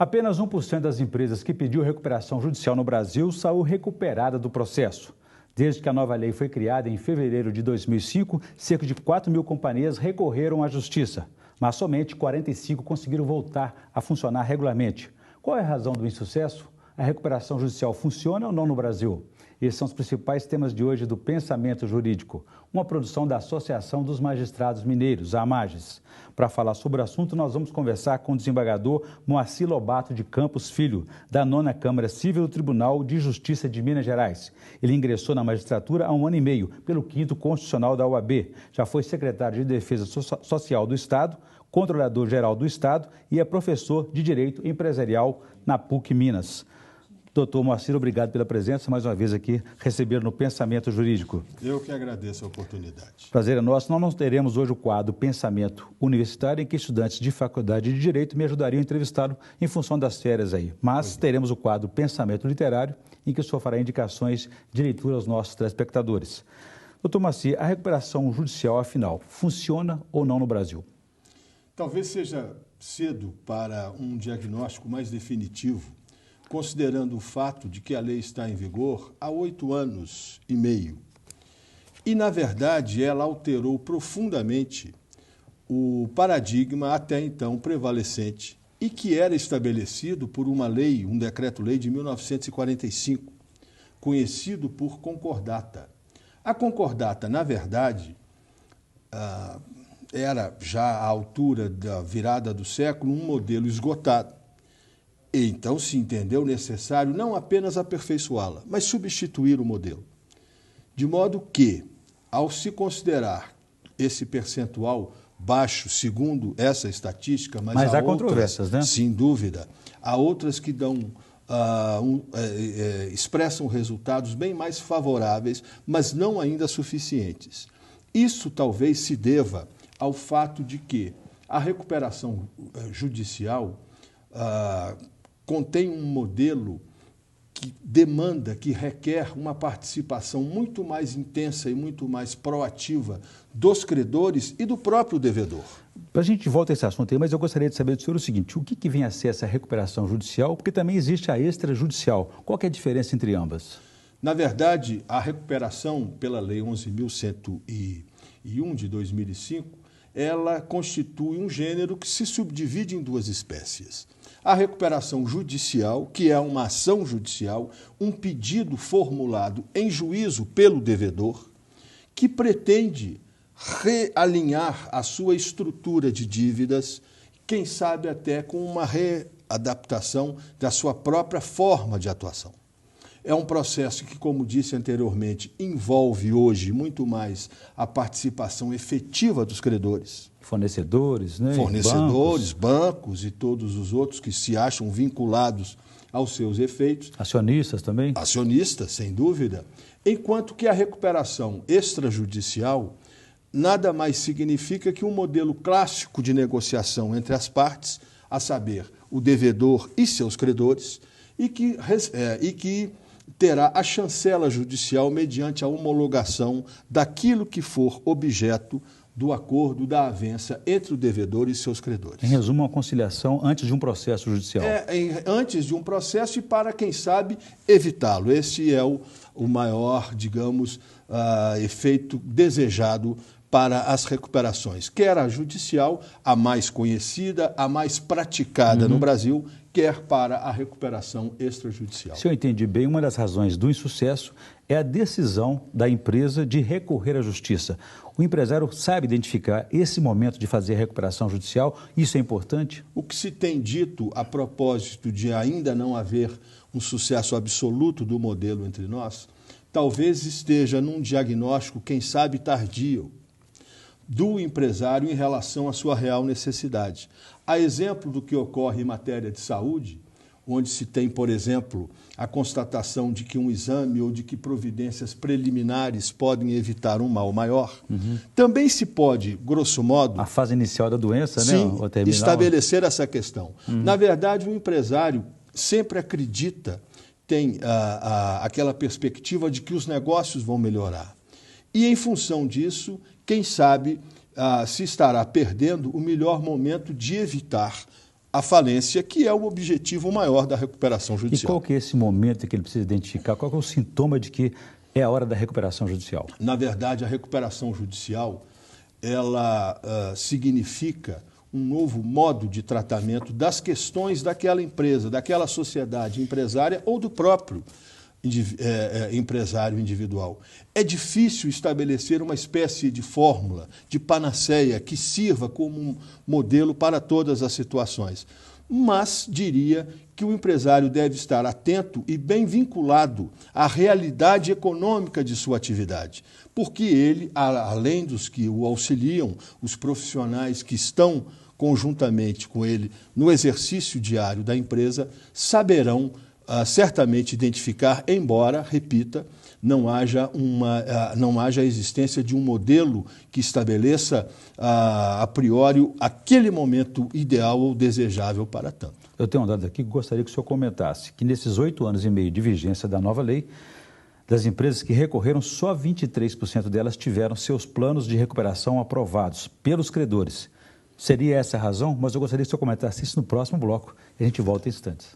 Apenas 1% das empresas que pediu recuperação judicial no Brasil saiu recuperada do processo. Desde que a nova lei foi criada em fevereiro de 2005, cerca de 4 mil companhias recorreram à justiça, mas somente 45 conseguiram voltar a funcionar regularmente. Qual é a razão do insucesso? A recuperação judicial funciona ou não no Brasil? Esses são os principais temas de hoje do Pensamento Jurídico, uma produção da Associação dos Magistrados Mineiros, a AMAGES. Para falar sobre o assunto, nós vamos conversar com o desembargador Moacir Lobato de Campos Filho, da 9ª Câmara Civil do Tribunal de Justiça de Minas Gerais. Ele ingressou na magistratura há 1 ano e meio, pelo 5º Constitucional da OAB. Já foi secretário de Defesa Social do Estado, controlador-geral do Estado e é professor de Direito Empresarial na PUC Minas. Doutor Moacir, obrigado pela presença, mais uma vez aqui, receber no Pensamento Jurídico. Eu que agradeço a oportunidade. Prazer é nosso. Nós não teremos hoje o quadro Pensamento Universitário, em que estudantes de faculdade de Direito me ajudariam a entrevistá-lo em função das férias aí. Mas teremos o quadro Pensamento Literário, em que o senhor fará indicações de leitura aos nossos telespectadores. Doutor Moacir, a recuperação judicial, afinal, funciona ou não no Brasil? Talvez seja cedo para um diagnóstico mais definitivo, considerando o fato de que a lei está em vigor há 8 anos e meio. E, na verdade, ela alterou profundamente o paradigma até então prevalecente e que era estabelecido por uma lei, um decreto-lei de 1945, conhecido por concordata. A concordata, na verdade, era já à altura da virada do século um modelo esgotado. E então se entendeu necessário não apenas aperfeiçoá-la, mas substituir o modelo. De modo que, ao se considerar esse percentual baixo, segundo essa estatística, mas há controvérsias, né? Sem dúvida, há outras que dão, expressam resultados bem mais favoráveis, mas não ainda suficientes. Isso talvez se deva ao fato de que a recuperação judicial contém um modelo que demanda, que requer uma participação muito mais intensa e muito mais proativa dos credores e do próprio devedor. A gente volta a esse assunto aí, mas eu gostaria de saber do senhor o seguinte: o que vem a ser essa recuperação judicial? Porque também existe a extrajudicial. Qual que é a diferença entre ambas? Na verdade, a recuperação pela Lei 11.101 de 2005, ela constitui um gênero que se subdivide em 2 espécies. A recuperação judicial, que é uma ação judicial, um pedido formulado em juízo pelo devedor, que pretende realinhar a sua estrutura de dívidas, quem sabe até com uma readaptação da sua própria forma de atuação. É um processo que, como disse anteriormente, envolve hoje muito mais a participação efetiva dos credores. Fornecedores, né? Fornecedores, bancos e todos os outros que se acham vinculados aos seus efeitos. Acionistas também? Acionistas, sem dúvida. Enquanto que a recuperação extrajudicial nada mais significa que um modelo clássico de negociação entre as partes, a saber, o devedor e seus credores, e que terá a chancela judicial mediante a homologação daquilo que for objeto do acordo da avença entre o devedor e seus credores. Em resumo, uma conciliação antes de um processo judicial. Antes de um processo e para, quem sabe, evitá-lo. Esse é o maior, digamos, efeito desejado para as recuperações, quer a judicial, a mais conhecida, a mais praticada no Brasil, quer para a recuperação extrajudicial. Se eu entendi bem, uma das razões do insucesso é a decisão da empresa de recorrer à justiça. O empresário sabe identificar esse momento de fazer a recuperação judicial? Isso é importante? O que se tem dito a propósito de ainda não haver um sucesso absoluto do modelo entre nós, talvez esteja num diagnóstico, quem sabe, tardio, do empresário em relação à sua real necessidade. A exemplo do que ocorre em matéria de saúde, onde se tem, por exemplo, a constatação de que um exame ou de que providências preliminares podem evitar um mal maior, também se pode, grosso modo... A fase inicial da doença, sim, né? O terminal. Estabelecer essa questão. Na verdade, o empresário sempre acredita, tem aquela perspectiva de que os negócios vão melhorar. E, em função disso, quem sabe se estará perdendo o melhor momento de evitar a falência, que é o objetivo maior da recuperação judicial. E qual que é esse momento que ele precisa identificar? Qual que é o sintoma de que é a hora da recuperação judicial? Na verdade, a recuperação judicial, ela significa um novo modo de tratamento das questões daquela empresa, daquela sociedade empresária ou do próprio empresário individual. É difícil estabelecer uma espécie de fórmula, de panaceia, que sirva como um modelo para todas as situações. Mas diria que o empresário deve estar atento e bem vinculado à realidade econômica de sua atividade, porque ele, além dos que o auxiliam, os profissionais que estão conjuntamente com ele no exercício diário da empresa, saberão certamente identificar, embora, repita, não haja a existência de um modelo que estabeleça a priori aquele momento ideal ou desejável para tanto. Eu tenho um dado aqui que gostaria que o senhor comentasse, que nesses 8 anos e meio de vigência da nova lei, das empresas que recorreram, só 23% delas tiveram seus planos de recuperação aprovados pelos credores. Seria essa a razão? Mas eu gostaria que o senhor comentasse isso no próximo bloco e a gente volta em instantes.